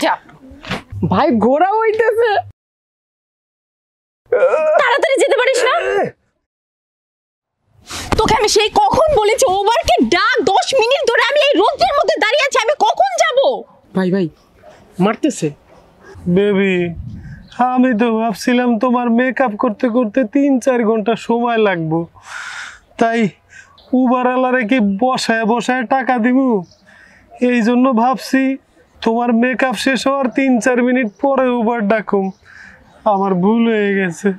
যা ভাই ঘোড়া হইতেছে, তাড়াতাড়ি যেতে পারিস না? তোকে আমি সেই কখন বলেছি ওভারকে ডাক, 10 মিনিট ধরে আমি এই রোদের মধ্যে দাঁড়িয়ে আছি, আমি কখন যাব? ভাই ভাই মারতেছে। বেবি আমি তো ভাবছিলাম তোমার মেকআপ করতে করতে 3-4 ঘন্টা সময় লাগবো, তাই উবার আলারে কি বসায় বসায় টাকা দিব, এই জন্য ভাবছি তোমার মেকআপ শেষ হওয়ার 3-4 মিনিট পরে উবার ডাকুম। আমার ভুল হয়ে গেছে।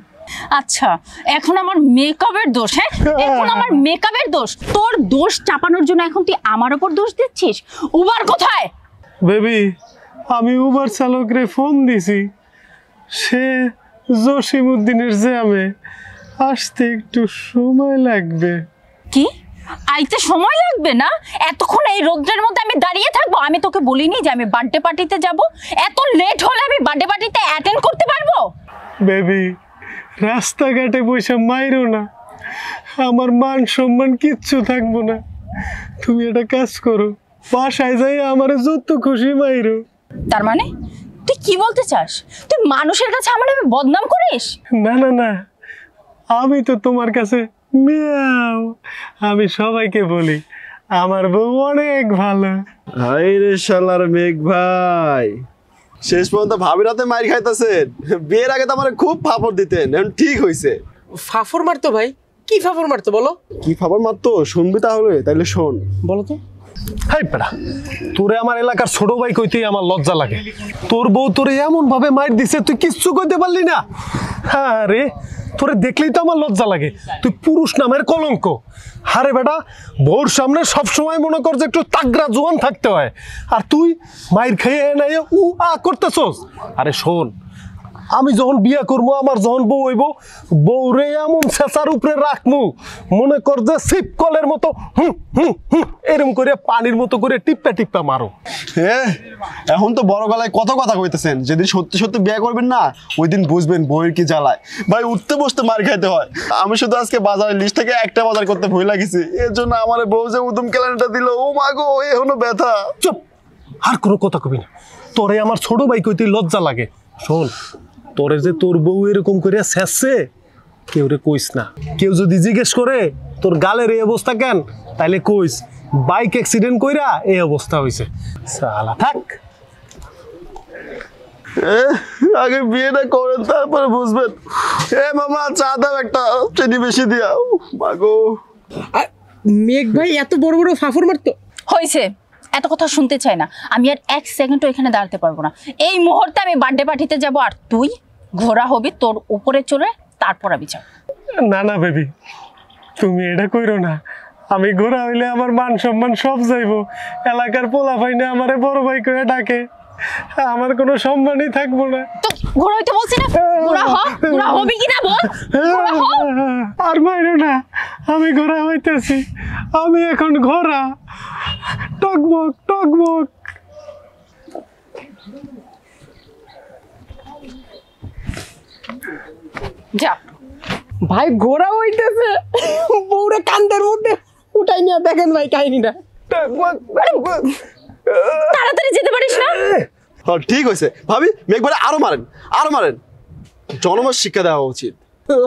আচ্ছা এখন আমার মেকআপের দোষ? হ্যাঁ এখন আমার মেকআপের দোষ? তোর দোষ চাপানোর জন্য এখন তুই আমার উপর দোষ দিচ্ছিস? উবার কোথায়? বেবি আমি উবার চালকরে ফোন দিছি, সে জসিমউদ্দিনের জ্যামে, আসতে একটু সময় লাগবে। কি আইতে সময় লাগবে না? এতক্ষণ এই রোদ্রের মধ্যে আমি দাঁড়িয়ে থাকবো? আমি তোকে বলিনি যে আমি বার্থডে পার্টিতে যাব? এত লেট হলে আমি বার্থডে পার্টিতে অ্যাটেন্ড করতে পারবো? বেবি রাস্তাঘাটে বসে মাইরো না, আমার মান সম্মান কিচ্ছু থাকবো না। তুমি একটা কাজ করো, বাসায় যাই আমারে যত খুশি মাইরো। তার মানে তুই কি বলতে চাস? তুই মানুষের কাছে আমার নামে বদনাম করিস? না না না, আমি তো তোমার কাছে মিয়াও, আমি সবাইকে বলি আমার বউ অনেক ভালো। হাই রে শালার মেঘ ভাই, শেষ পর্যন্ত ভাবির হাতে মাইর খাইতেছেন। বিয়ের আগে তো আমার খুব ফাফর দিতেন, এখন ঠিক হয়েছে। ফাফর মারতো ভাই? কি ফাফর মারতো বলো? কি ফাফর মারতো শুনবি তাহলে? তাইলে শোন। বলো তো। হাই পেড়া, তোরে আমার এলাকার ছোট ভাই কইতেই আমার লজ্জা লাগে। তোর বউ তোরে এমন ভাবে মাইর দিছে তুই কিচ্ছু কইতে পারলি না। হ্যাঁ রে, তোরে দেখলেই তো আমার লজ্জা লাগে, তুই পুরুষ নামের কলঙ্ক। আরে বেটা, বউর সামনে সবসময় মনে কর যে একটু তাগড়া জোয়ান থাকতে হয়, আর তুই মাইর খেয়ে নাই উ আ করতেছস। আরে শোন, আমি যখন বিয়ে করবো, আমার যখন বউ হইব, বউরে এমন ছেঁচার উপরে রাখমু মনে কর যে সিপ কলের মতো এরম করে পানির মতো করে টিপ্পা টিপ্পা মারো। হ্যাঁ এখন তো বড় গলায় কত কথা কইতেছেন, যেদিন সত্যি সত্যি বিয়ে করবেন না ওই দিন বুঝবেন বউয়ের কি জ্বালায়। ভাই উঠতে বসতে মার খাইতে হয়। আমি শুধু আজকে বাজারের লিস্ট থেকে একটা বাজার করতে ভয় লাগিছে, এর জন্য আমার বউ যে উদম কেলানিটা দিল, ও মাগো এখনো ব্যথা। চুপ, আর কোনো কথা কবি না, তোরে আমার ছোট ভাই কইতে লজ্জা লাগে। শোন, তোরে যে তোর বউ এরকম করে শেষছে কেউ রে কইস না। কেউ যদি জিজ্ঞেস করে তোর গালের এই অবস্থা কেন, তাইলে কইস বাইক অ্যাক্সিডেন্ট কইরা এই অবস্থা হইছে। সালা থাক। আগে বিয়েটা করেন তারপরে বুঝবেন। এ মামা চা দাও একটা, চিনি বেশি দিয়া। মাগো মেঘ ভাই এত বড় বড় ফাফর মারতো? হয়েছে, এত কথা শুনতে চাই না। আমি আর 1 সেকেন্ডও এখানে দাঁড়াতে পারবো না। এই মুহূর্তে আমি বার্থডে পার্টিতে যাব, আর তুই ঘোড়া হবি, তোর উপরে চড়ে তারপর আমি যাব। না না বেবি, তুমি এটা কইরো না। আমি ঘোরা হইলে আমার মান সম্মান সব যাইবো। এলাকার পোলা ভাইনে আমারে বড় ভাই করে ডাকে, আমার কোনো সম্মানই থাকবো না। তো ঘোড়া হইতে বলছি না? ঘোড়া হ, ঘোড়া হবি কিনা বল। ঘোড়া হ। আর মাইরো না, আমি ঘোড়া হইতেছি, আমি এখন ঘোড়া। টকবক টকবক। যা ভাই ঘোড়া হইতেছে, বউরে কান্দের মধ্যে উঠাই নিয়ে দেখেন ভাই কাহিনীটা। তাড়াতাড়ি যেতে পারিস না? হ্যাঁ ঠিক হয়েছে ভাবি, মেঘ ভাই আরো মারেন, আরো মারেন। জনমের শিক্ষা দেওয়া উচিত।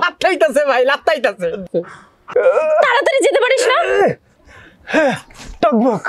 লাত্তাইতাছে ভাই, লাত্তাইতাছে। তাড়াতাড়ি যেতে পারিস না? টকবক